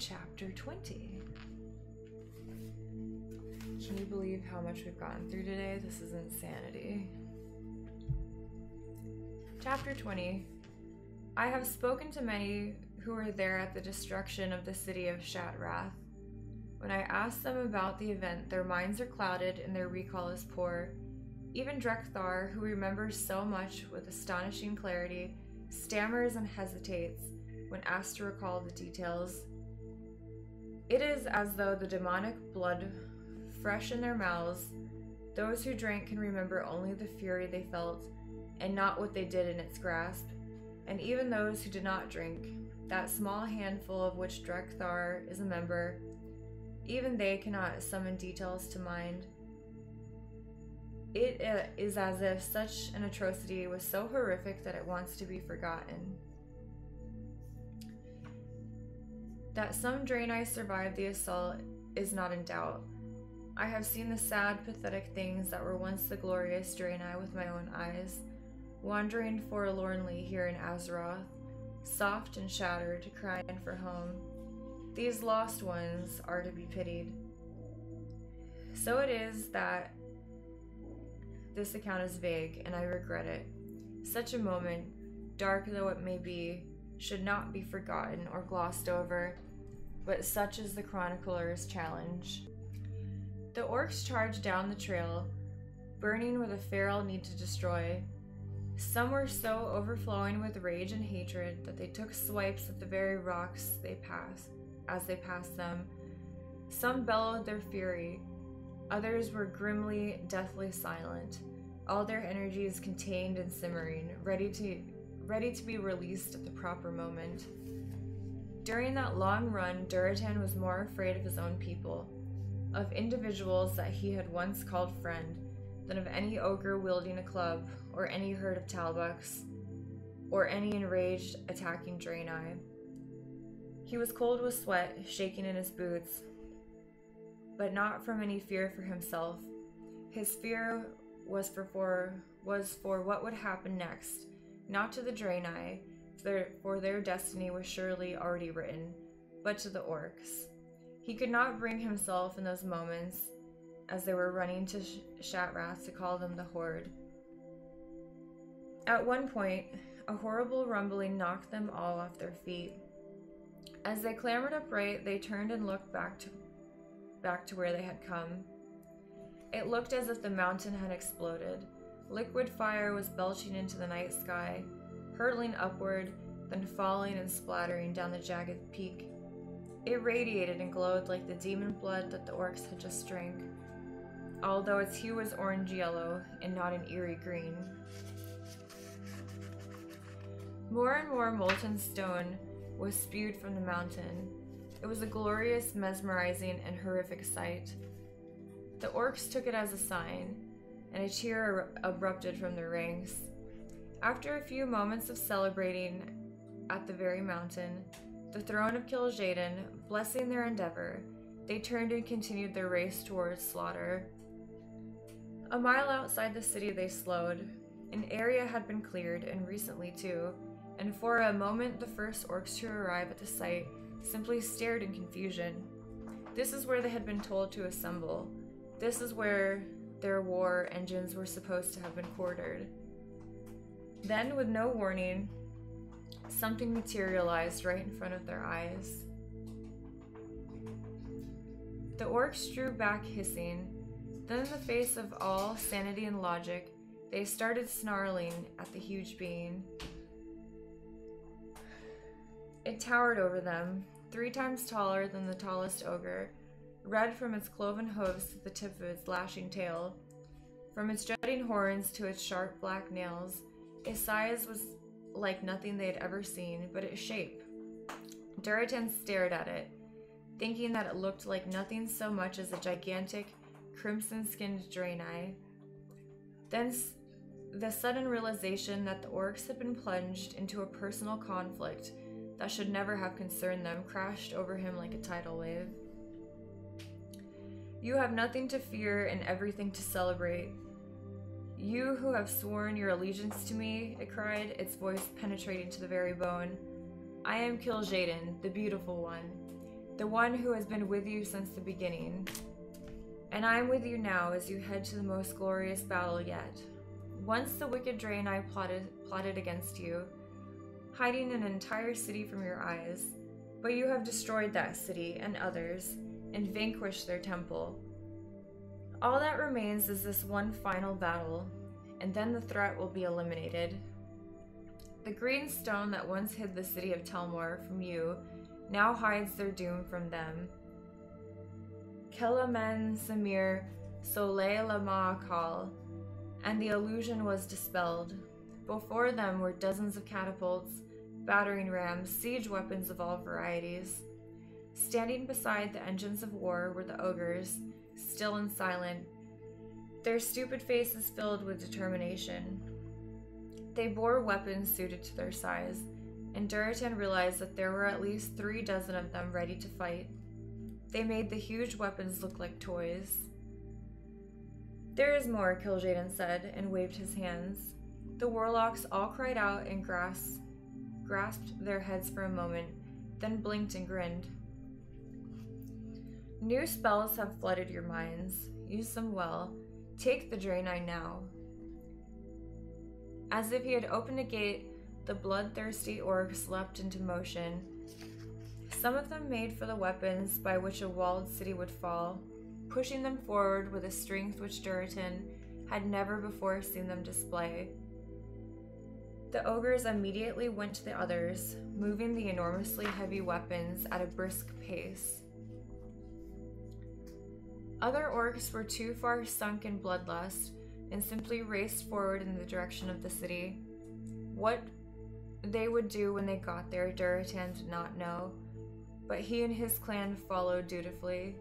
chapter 20. Can you believe how much we've gotten through today? This is insanity. Chapter 20. I have spoken to many who were there at the destruction of the city of Shatrath. When I ask them about the event, their minds are clouded and their recall is poor. Even Drekthar, who remembers so much with astonishing clarity, stammers and hesitates when asked to recall the details. It is as though the demonic blood fresh in their mouths, those who drank can remember only the fury they felt and not what they did in its grasp. And even those who did not drink, that small handful of which Drekthar is a member, even they cannot summon details to mind. It is as if such an atrocity was so horrific that it wants to be forgotten. That some Draenei survived the assault is not in doubt. I have seen the sad, pathetic things that were once the glorious Draenei with my own eyes, wandering forlornly here in Azeroth, soft and shattered, crying for home. These lost ones are to be pitied. So it is that this account is vague, and I regret it. Such a moment, dark though it may be, should not be forgotten or glossed over, but such is the chronicler's challenge. The orcs charged down the trail, burning with a feral need to destroy. Some were so overflowing with rage and hatred that they took swipes at the very rocks as they passed them. Some bellowed their fury. Others were grimly, deathly silent, all their energies contained and simmering, ready to be released at the proper moment. During that long run, Durotan was more afraid of his own people, of individuals that he had once called friend, than of any ogre wielding a club, or any herd of talbuks, or any enraged, attacking Draenei. He was cold with sweat, shaking in his boots, but not from any fear for himself. His fear was for what would happen next, not to the Draenei, for their destiny was surely already written, but to the orcs. He could not bring himself in those moments, as they were running to Shatrath, to call them the Horde. At one point, a horrible rumbling knocked them all off their feet. As they clambered upright, they turned and looked back to where they had come. It looked as if the mountain had exploded. Liquid fire was belching into the night sky, hurtling upward, then falling and splattering down the jagged peak. It radiated and glowed like the demon blood that the orcs had just drank, although its hue was orange-yellow and not an eerie green. More and more molten stone was spewed from the mountain. It was a glorious, mesmerizing, and horrific sight. The orcs took it as a sign, and a cheer erupted from their ranks. After a few moments of celebrating at the very mountain, the throne of Kil'jaeden, blessing their endeavor, they turned and continued their race towards slaughter. A mile outside the city they slowed. An area had been cleared, and recently too, and for a moment the first orcs to arrive at the site simply stared in confusion. This is where they had been told to assemble. This is where their war engines were supposed to have been quartered. Then, with no warning, something materialized right in front of their eyes. The orcs drew back hissing. Then, in the face of all sanity and logic, they started snarling at the huge being. It towered over them, 3 times taller than the tallest ogre, red from its cloven hooves to the tip of its lashing tail. From its jutting horns to its sharp black nails, its size was like nothing they had ever seen, but its shape. Durotan stared at it, thinking that it looked like nothing so much as a gigantic, crimson-skinned Draenei. Then the sudden realization that the orcs had been plunged into a personal conflict that should never have concerned them crashed over him like a tidal wave. You have nothing to fear and everything to celebrate. You who have sworn your allegiance to me, it cried, its voice penetrating to the very bone. I am Kil'jaeden, the beautiful one. the one who has been with you since the beginning. And I am with you now as you head to the most glorious battle yet. Once the wicked Draenei plotted against you, hiding an entire city from your eyes, but you have destroyed that city and others, and vanquished their temple. All that remains is this one final battle, and then the threat will be eliminated. The green stone that once hid the city of Telmor from you now hides their doom from them. Kelamen Samir Soleil Lama'akal, and the illusion was dispelled. Before them were dozens of catapults, battering rams, siege weapons of all varieties. Standing beside the engines of war were the ogres, still and silent, their stupid faces filled with determination. They bore weapons suited to their size, and Duratan realized that there were at least 3 dozen of them ready to fight. They made the huge weapons look like toys. "There is more," Kil'jaeden said, and waved his hands. The warlocks all cried out and grasped their heads for a moment, then blinked and grinned. "New spells have flooded your minds. Use them well. Take the Draenei now." As if he had opened a gate, the bloodthirsty orcs leapt into motion. Some of them made for the weapons by which a walled city would fall, pushing them forward with a strength which Duratan had never before seen them display. The ogres immediately went to the others, moving the enormously heavy weapons at a brisk pace. Other orcs were too far sunk in bloodlust and simply raced forward in the direction of the city. What they would do when they got there, Duratan did not know, but he and his clan followed dutifully.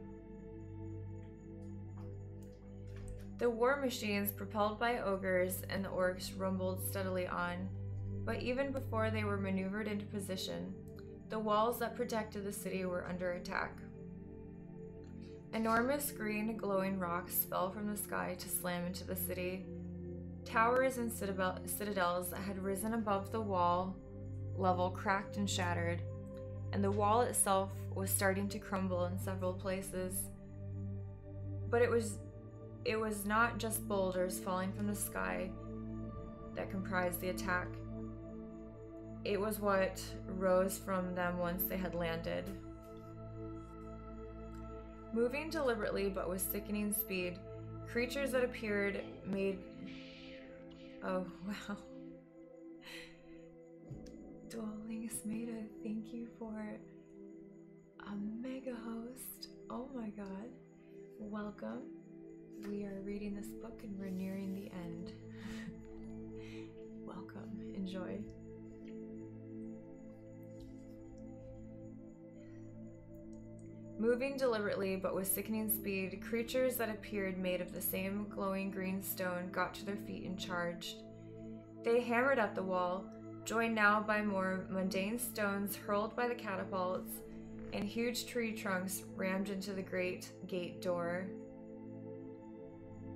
The war machines, propelled by ogres and the orcs, rumbled steadily on, but even before they were maneuvered into position, the walls that protected the city were under attack. Enormous green glowing rocks fell from the sky to slam into the city. Towers and citadels that had risen above the wall level cracked and shattered, and the wall itself was starting to crumble in several places. But it was not just boulders falling from the sky that comprised the attack. It was what rose from them once they had landed. Moving deliberately but with sickening speed, creatures that appeared made... Oh, wow. Dwellings made a thank you for a mega host. Oh my god. Welcome. We are reading this book and we're nearing the end. Welcome. Enjoy. Moving deliberately but with sickening speed, creatures that appeared made of the same glowing green stone got to their feet and charged. They hammered at the wall, joined now by more mundane stones hurled by the catapults, and huge tree trunks rammed into the great gate door.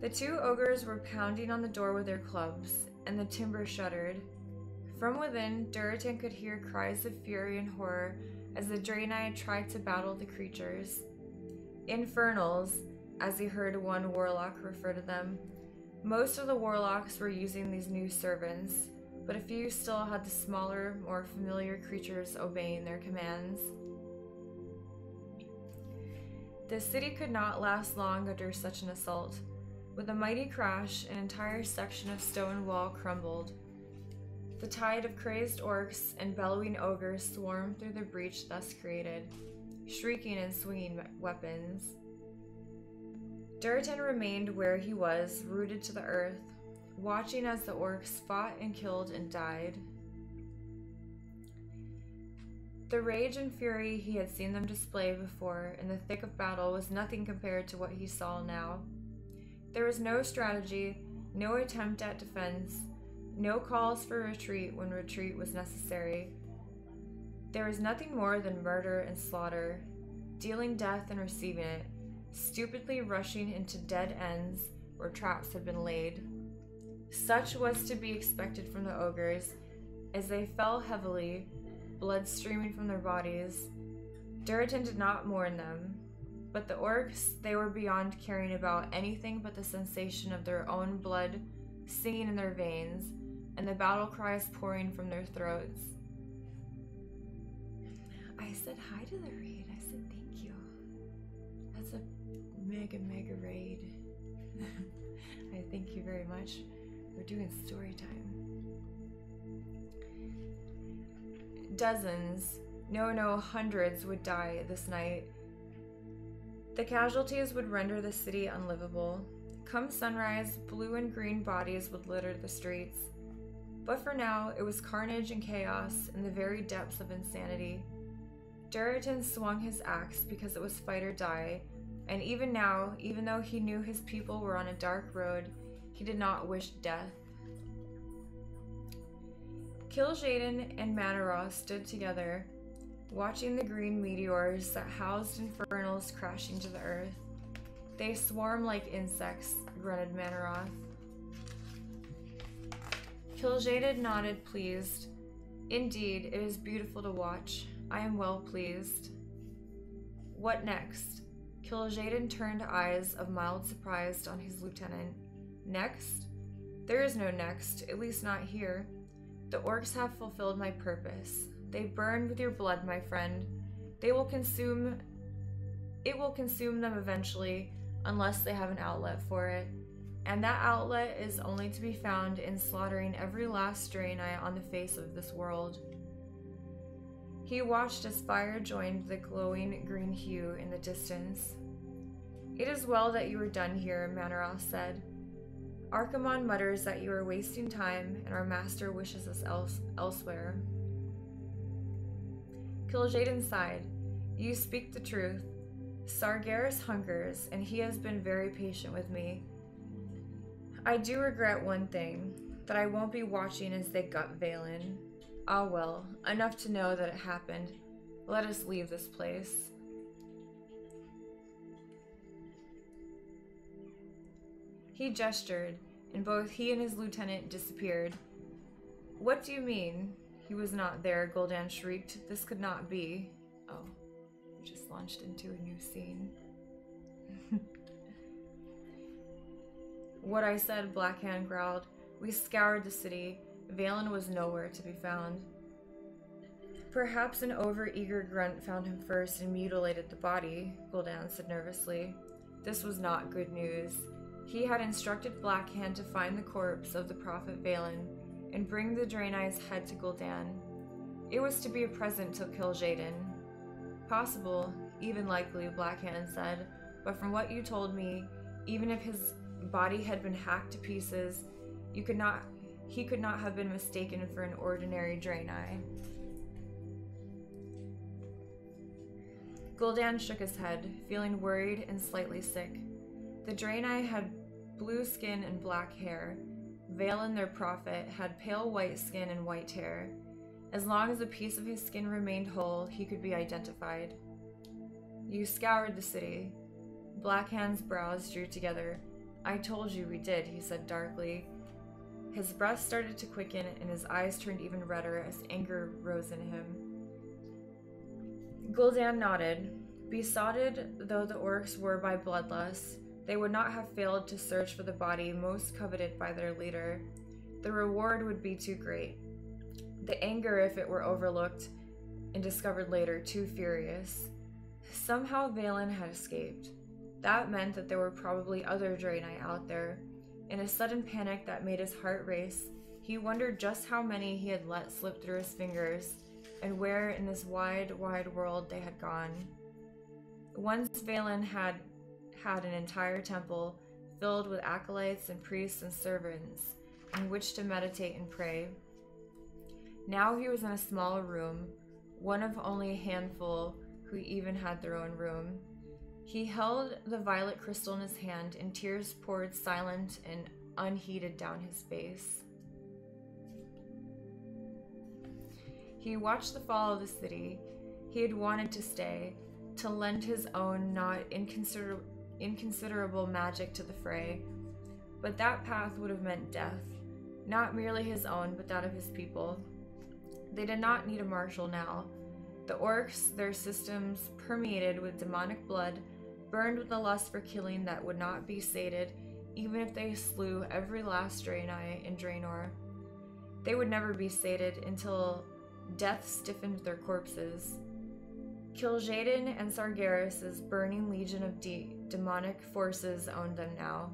The 2 ogres were pounding on the door with their clubs, and the timber shuddered. From within, Duratan could hear cries of fury and horror as the Draenei tried to battle the creatures. Infernals, as he heard one warlock refer to them. Most of the warlocks were using these new servants, but a few still had the smaller, more familiar creatures obeying their commands. The city could not last long under such an assault. With a mighty crash, an entire section of stone wall crumbled. The tide of crazed orcs and bellowing ogres swarmed through the breach thus created, shrieking and swinging weapons. Duratan remained where he was, rooted to the earth, watching as the orcs fought and killed and died. The rage and fury he had seen them display before in the thick of battle was nothing compared to what he saw now. There was no strategy, no attempt at defense, no calls for retreat when retreat was necessary. There was nothing more than murder and slaughter, dealing death and receiving it, stupidly rushing into dead ends where traps had been laid. Such was to be expected from the ogres, as they fell heavily, blood streaming from their bodies. Duritan did not mourn them, but the orcs, they were beyond caring about anything but the sensation of their own blood singing in their veins and the battle cries pouring from their throats. I said hi to the raid. I said thank you. That's a mega raid. I thank you very much. We're doing story time. Dozens, no, hundreds would die this night. The casualties would render the city unlivable. Come sunrise, blue and green bodies would litter the streets. But for now, it was carnage and chaos in the very depths of insanity. Duritan swung his axe because it was fight or die, and even now, even though he knew his people were on a dark road, he did not wish death. Kil'jaeden and Manaroth stood together, watching the green meteors that housed infernals crashing to the earth. They swarm like insects, grunted Manaroth. Kil'jaeden nodded, pleased. Indeed, it is beautiful to watch. I am well pleased. What next? Kil'jaeden turned eyes of mild surprise on his lieutenant. Next? There is no next, at least not here. The orcs have fulfilled my purpose. They burn with your blood, my friend. It will consume them eventually, unless they have an outlet for it. And that outlet is only to be found in slaughtering every last Draenei on the face of this world. He watched as fire joined the glowing green hue in the distance. It is well that you are done here, Manaroth said. Archimonde mutters that you are wasting time, and our master wishes us elsewhere. Kil'jaeden sighed. You speak the truth. Sargeras hungers, and he has been very patient with me. I do regret one thing, that I won't be watching as they gut Valen. Ah well, enough to know that it happened. Let us leave this place. He gestured, and both he and his lieutenant disappeared. What do you mean? He was not there, Gul'dan shrieked. This could not be. Oh, we just launched into a new scene. What I said, Blackhand growled. We scoured the city. Valen was nowhere to be found. Perhaps an overeager grunt found him first and mutilated the body, Gul'dan said nervously. This was not good news. He had instructed Blackhand to find the corpse of the prophet Valen and bring the Draenei's head to Gul'dan. It was to be a present to Kil'jaeden. Possible, even likely, Blackhand said, but from what you told me, even if his body had been hacked to pieces, he could not have been mistaken for an ordinary Draenei. Gul'dan shook his head, feeling worried and slightly sick. The Draenei had blue skin and black hair. Valen, their prophet, had pale white skin and white hair. As long as a piece of his skin remained whole, he could be identified. You scoured the city. Blackhand's brows drew together. I told you we did, he said darkly. His breath started to quicken and his eyes turned even redder as anger rose in him. Gul'dan nodded. Besotted though the orcs were by bloodlust, they would not have failed to search for the body most coveted by their leader. The reward would be too great. The anger if it were overlooked and discovered later too furious. Somehow Valen had escaped. That meant that there were probably other Draenei out there. In a sudden panic that made his heart race, he wondered just how many he had let slip through his fingers, and where in this wide, wide world they had gone. Once Valen had an entire temple filled with acolytes and priests and servants in which to meditate and pray. Now he was in a small room, one of only a handful who even had their own room. He held the violet crystal in his hand, and tears poured silent and unheeded down his face. He watched the fall of the city. He had wanted to stay, to lend his own not inconsiderable magic to the fray. But that path would have meant death, not merely his own, but that of his people. They did not need a marshal now. The orcs, their systems permeated with demonic blood, burned with a lust for killing that would not be sated, even if they slew every last Draenei in Draenor. They would never be sated until death stiffened their corpses. Kil'jaeden and Sargeras's burning legion of demonic forces owned them now.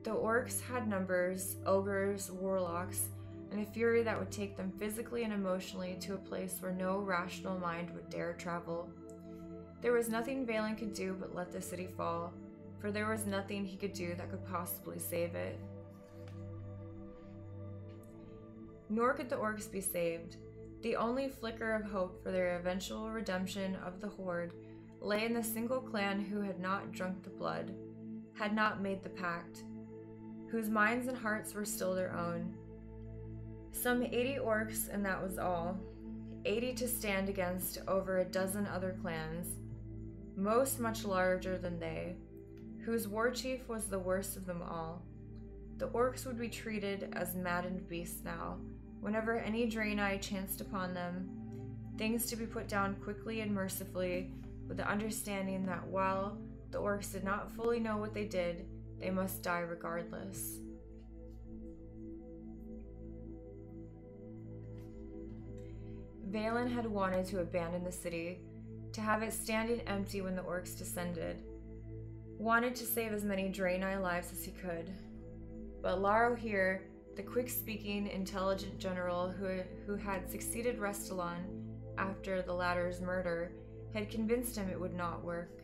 The orcs had numbers, ogres, warlocks, and a fury that would take them physically and emotionally to a place where no rational mind would dare travel. There was nothing Valen could do but let the city fall, for there was nothing he could do that could possibly save it. Nor could the orcs be saved. The only flicker of hope for their eventual redemption of the Horde lay in the single clan who had not drunk the blood, had not made the pact, whose minds and hearts were still their own. Some 80 orcs, and that was all. 80 to stand against over a dozen other clans, most much larger than they, whose war chief was the worst of them all. The orcs would be treated as maddened beasts now, whenever any Draenei chanced upon them, things to be put down quickly and mercifully, with the understanding that while the orcs did not fully know what they did, they must die regardless. Valen had wanted to abandon the city, to have it standing empty when the orcs descended, wanted to save as many Draenei lives as he could. But Laro here, the quick-speaking, intelligent general who had succeeded Restylon after the latter's murder, had convinced him it would not work.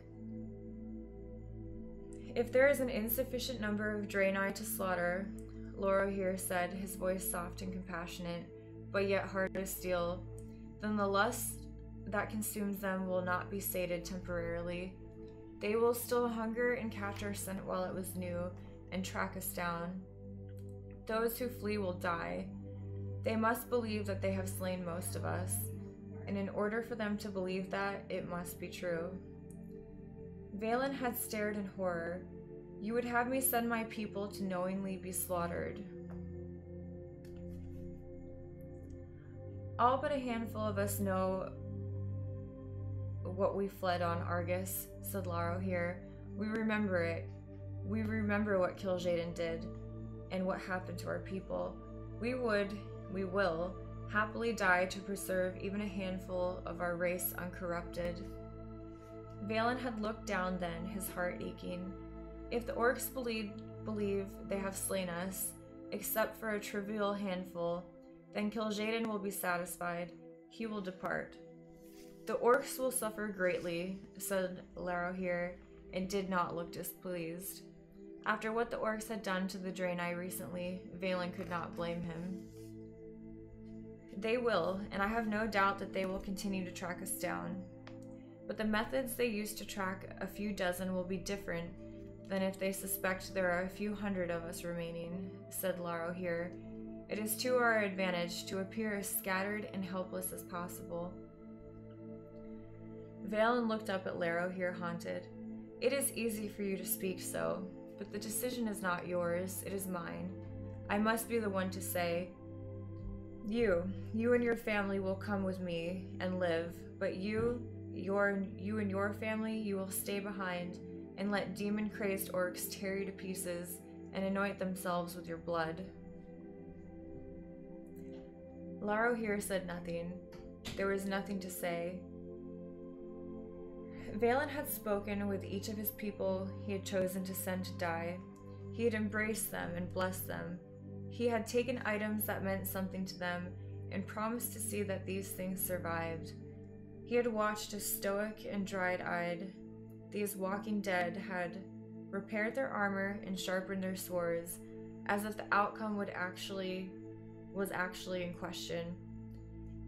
If there is an insufficient number of Draenei to slaughter, Laro here said, his voice soft and compassionate, but yet hard as steel, then the lust that consumes them will not be sated temporarily. They will still hunger and catch our scent while it was new, and track us down. Those who flee will die. They must believe that they have slain most of us, and in order for them to believe that, it must be true. Valen had stared in horror. You would have me send my people to knowingly be slaughtered. All but a handful of us know what we fled on, Argus, said Laro here. We remember it. We remember what Kil'jaeden did, and what happened to our people. We will, happily die to preserve even a handful of our race uncorrupted. Valen had looked down then, his heart aching. If the orcs believe they have slain us, except for a trivial handful, then Kil'jaeden will be satisfied. He will depart. The orcs will suffer greatly, said Laro here, and did not look displeased. After what the orcs had done to the Draenei recently, Valen could not blame him. They will, and I have no doubt that they will continue to track us down. But the methods they use to track a few dozen will be different than if they suspect there are a few hundred of us remaining, said Laro here. It is to our advantage to appear as scattered and helpless as possible. Valen looked up at Laro here, haunted. It is easy for you to speak so, but the decision is not yours, it is mine. I must be the one to say, you and your family will come with me and live, but you and your family, you will stay behind and let demon-crazed orcs tear you to pieces and anoint themselves with your blood. Laro here said nothing. There was nothing to say. Valen had spoken with each of his people he had chosen to send to die. He had embraced them and blessed them. He had taken items that meant something to them and promised to see that these things survived. He had watched as stoic and dried-eyed these walking dead had repaired their armor and sharpened their swords, as if the outcome was actually in question.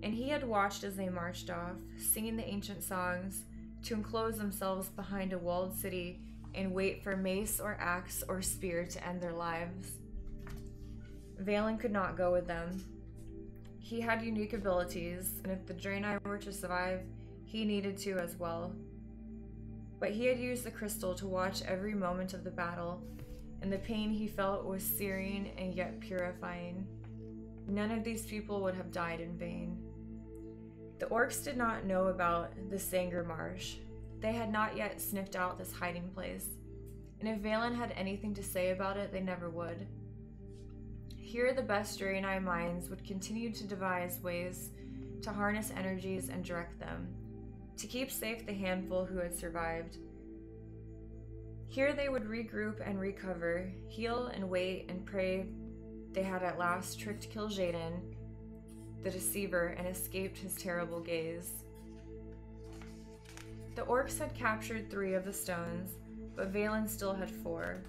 And he had watched as they marched off, singing the ancient songs, to enclose themselves behind a walled city and wait for mace or axe or spear to end their lives. Valen could not go with them. He had unique abilities, and if the Draenei were to survive, he needed to as well. But he had used the crystal to watch every moment of the battle, and the pain he felt was searing and yet purifying. None of these people would have died in vain. The orcs did not know about the Sanger Marsh. They had not yet sniffed out this hiding place, and if Valen had anything to say about it, they never would. Here, the best Draenei minds would continue to devise ways to harness energies and direct them, to keep safe the handful who had survived. Here they would regroup and recover, heal and wait and pray they had at last tricked Kil'jaeden, the deceiver, and escaped his terrible gaze. The orcs had captured 3 of the stones, but Valen still had 4.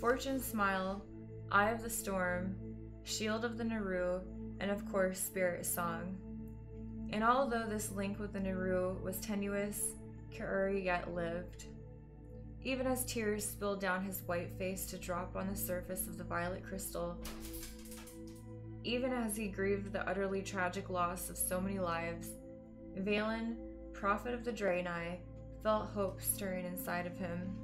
Fortune's Smile, Eye of the Storm, Shield of the Naru, and of course Spirit Song. And although this link with the Naru was tenuous, K'uri yet lived. Even as tears spilled down his white face to drop on the surface of the violet crystal, even as he grieved the utterly tragic loss of so many lives, Valen, prophet of the Draenei, felt hope stirring inside of him.